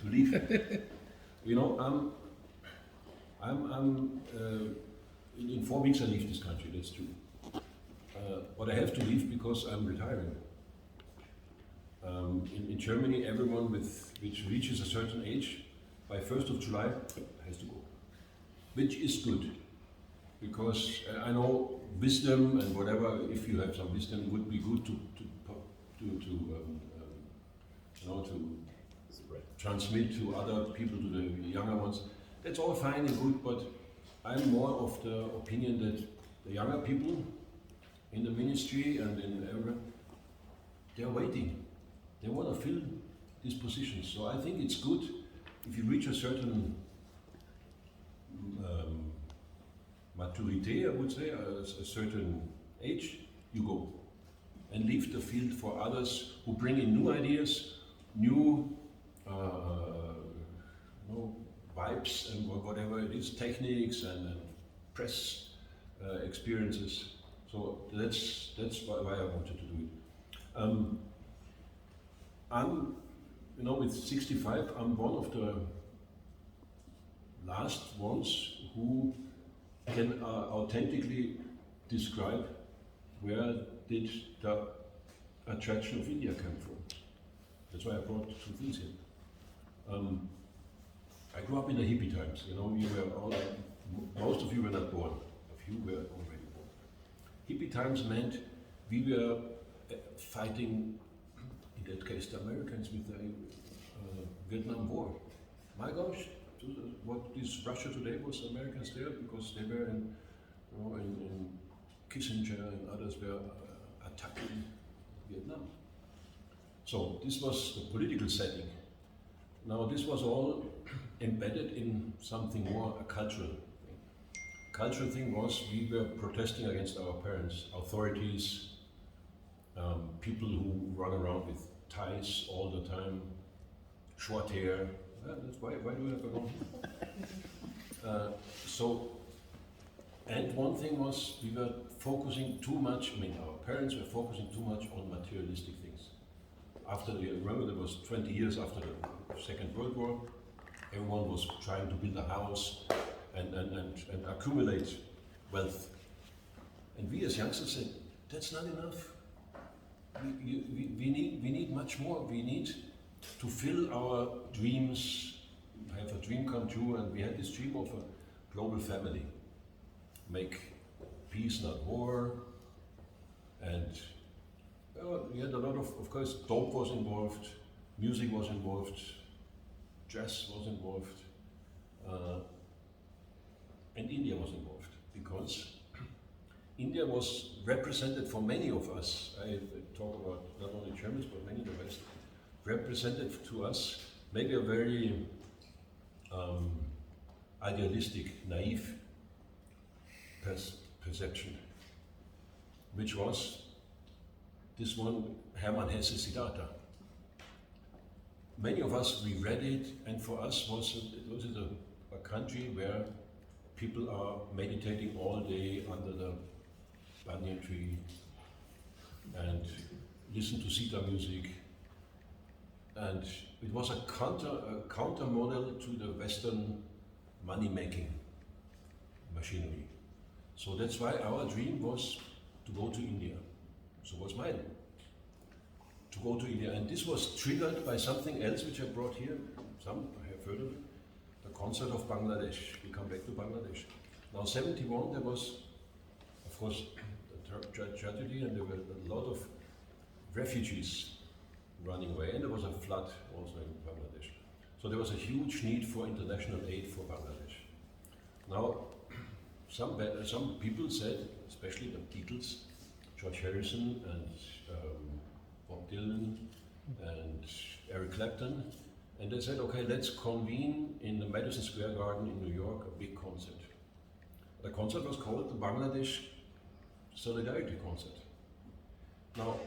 to leave. You know, I'm in 4 weeks I leave this country, that's true. But I have to leave because I'm retiring. In Germany, everyone which reaches a certain age, by 1st of July, has to go. Which is good, because I know wisdom and whatever, if you have some wisdom, would be good to transmit to other people, to the younger ones. That's all fine and good, but I'm more of the opinion that the younger people in the ministry and in everyone, they're waiting. They want to fill these positions. So I think it's good if you reach a certain maturity, I would say, a certain age, you go and leave the field for others who bring in new ideas, new vibes and whatever it is, techniques and press experiences. So that's why I wanted to do it. I'm, with 65, I'm one of the last ones who can authentically describe where did the attraction of India come from. That's why I brought 2 things here. I grew up in the hippie times. Most of you were not born. A few were already born. Hippie times meant we were fighting, in that case, the Americans with the Vietnam War. My gosh, what is Russia today was Americans there because they were in Kissinger and others were attacking Vietnam. So this was the political setting. Now this was all embedded in something more, a cultural thing. Cultural thing was we were protesting against our parents, authorities, people who run around with ties all the time, short hair. That's why do we have a long hair? And one thing was we were focusing too much, our parents were focusing too much on materialistic things. Remember there was 20 years after the Second World War, everyone was trying to build a house and accumulate wealth. And we as youngsters said, that's not enough. We need much more. We need to fill our dreams, have a dream come true, and we had this dream of a global family. Make peace, not war, and we had a lot of course, dope was involved, music was involved, jazz was involved, and India was involved, because India was represented for many of us. I talk about not only Germans, but many of the West, represented to us maybe a very idealistic, naive perception, which was this one, Hermann Hesse Siddhartha. Many of us, we read it, and for us it was a country where people are meditating all day under the banyan tree and listen to Sita music. And it was a counter model to the Western money-making machinery. So that's why our dream was to go to India. So was mine, to go to India. And this was triggered by something else which I brought here. Some have heard of it, the concert of Bangladesh. We come back to Bangladesh. Now 71, there was, of course, a tragedy, and there were a lot of refugees running away, and there was a flood also in Bangladesh. So there was a huge need for international aid for Bangladesh. Now, some people said, especially the Beatles, George Harrison and Bob Dylan and Eric Clapton, and they said, okay, let's convene in the Madison Square Garden in New York a big concert. The concert was called the Bangladesh Solidarity Concert. Now,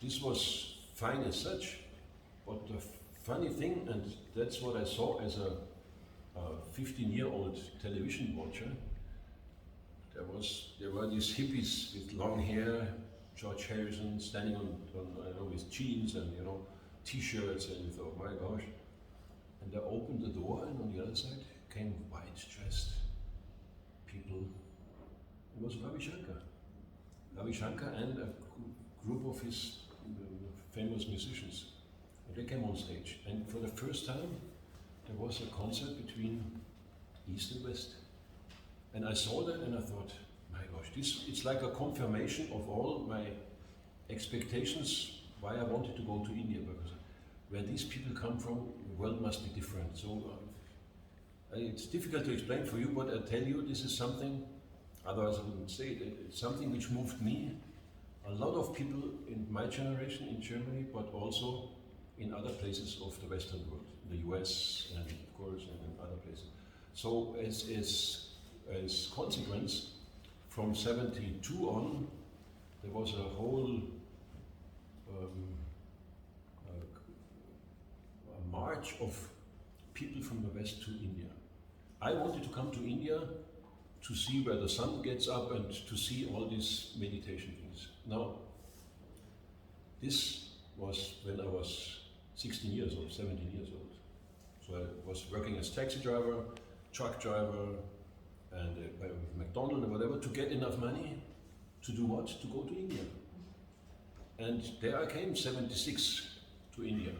this was fine as such, but the funny thing, and that's what I saw as a 15-year-old television watcher, there were these hippies with long hair, George Harrison standing on with jeans and t-shirts, and you thought, my gosh, And I opened the door, and on the other side came white-dressed people. It was Ravi Shankar. Ravi Shankar and a group of his famous musicians. And they came on stage. And for the first time, there was a concert between East and West. And I saw that and I thought, my gosh, it's like a confirmation of all my expectations why I wanted to go to India, because where these people come from, the world must be different. So it's difficult to explain for you, but I tell you, this is something, otherwise I wouldn't say it, it's something which moved me, a lot of people in my generation in Germany, but also in other places of the Western world, the US and of course and in other places. So as consequence, from 72 on, there was a whole a march of people from the West to India. I wanted to come to India to see where the sun gets up and to see all these meditation things. Now, this was when I was 16 years old, 17 years old. So I was working as taxi driver, truck driver, and by McDonald's and whatever, to get enough money to do what? To go to India. And there I came, 76, to India.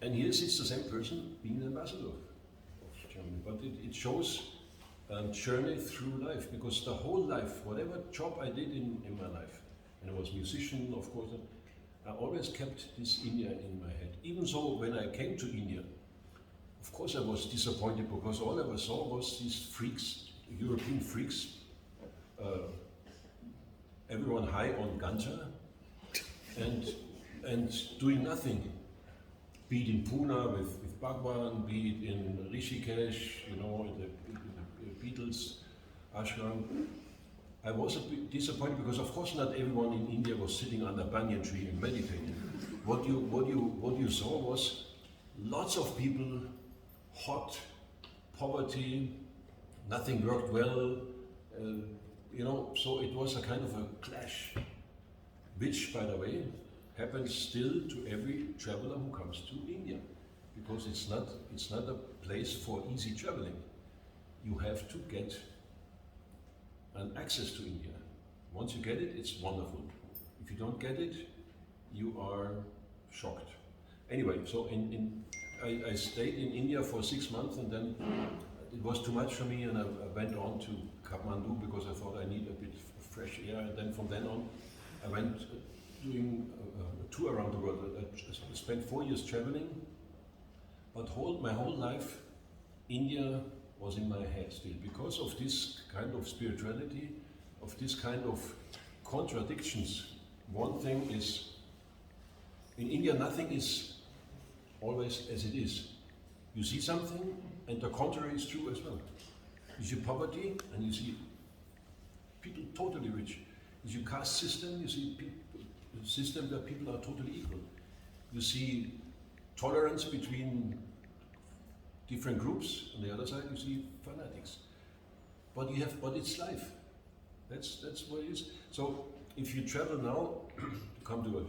And here sits the same person being the ambassador of Germany. But it shows a journey through life, because the whole life, whatever job I did in my life, and I was a musician, of course, I always kept this India in my head. Even so, when I came to India, of course I was disappointed, because all I ever saw was these freaks, European freaks, everyone high on ganja, and doing nothing. Be it in Pune with Bhagwan, be it in Rishikesh, in the Beatles ashram. I was a bit disappointed, because of course not everyone in India was sitting under a banyan tree and meditating. What you saw was lots of people, hot, poverty, nothing worked well, so it was a kind of a clash, which, by the way, happens still to every traveler who comes to India, because it's not a place for easy traveling. You have to get an access to India. Once you get it, it's wonderful. If you don't get it, you are shocked. Anyway, so I stayed in India for 6 months, and then it was too much for me, and I went on to Kathmandu, because I thought I need a bit of fresh air. And then from then on, I went doing a tour around the world. I spent 4 years traveling, but my whole life, India was in my head still, because of this kind of spirituality, of this kind of contradictions. One thing is, in India nothing is always as it is. You see something, and the contrary is true as well. You see poverty, and you see people totally rich. You see caste system, you see a system where people are totally equal. You see tolerance between different groups. On the other side, you see fanatics. But it's life. That's what it is. So if you travel now, to come to an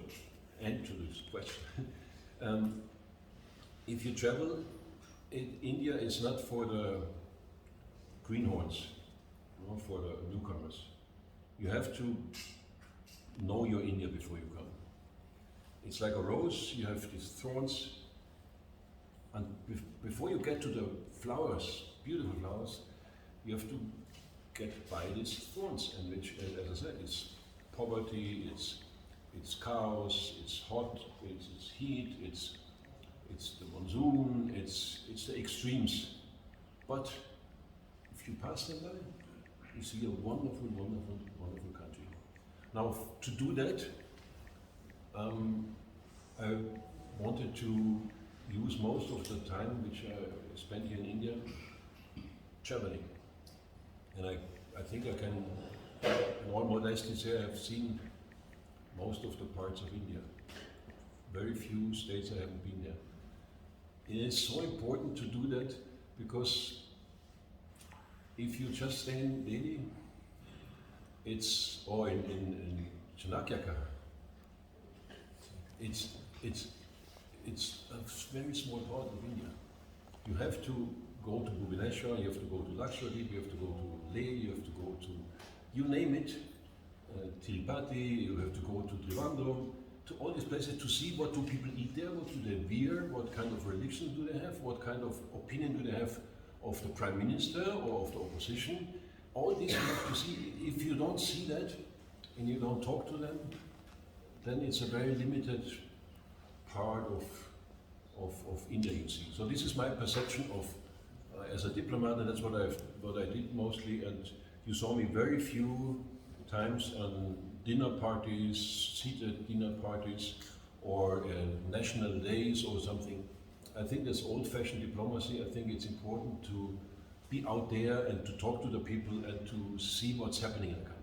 end to this question, if you travel, India is not for the greenhorns, for the newcomers. You have to know your India before you come. It's like a rose, you have these thorns, and before you get to the flowers, beautiful flowers, you have to get by these thorns, and which, as I said, it's poverty, it's chaos, it's hot, it's heat, it's the monsoon, it's the extremes. But if you pass them by, you see a wonderful, wonderful, wonderful country. Now, to do that, I wanted to use most of the time which I spent here in India traveling. And I think I can, in all modesty, say I've seen most of the parts of India. Very few states I haven't been there. It is so important to do that, because if you just stay in Delhi, or in Chanakya, it's a very small part of India. You have to go to Bhubaneswar, you have to go to Lakshadweep, you have to go to Leh, you have to go to, you name it, Tirupati, you have to go to Trivandrum, to all these places to see what do people eat there, what do they wear, what kind of religion do they have, what kind of opinion do they have of the Prime Minister or of the opposition. All these you have to see. If you don't see that and you don't talk to them, then it's a very limited part of India you see. So this is my perception of, as a diplomat, and that's what I did mostly. And you saw me very few times on dinner parties, seated dinner parties, or national days or something. I think that's old-fashioned diplomacy. I think it's important to be out there and to talk to the people and to see what's happening in the country.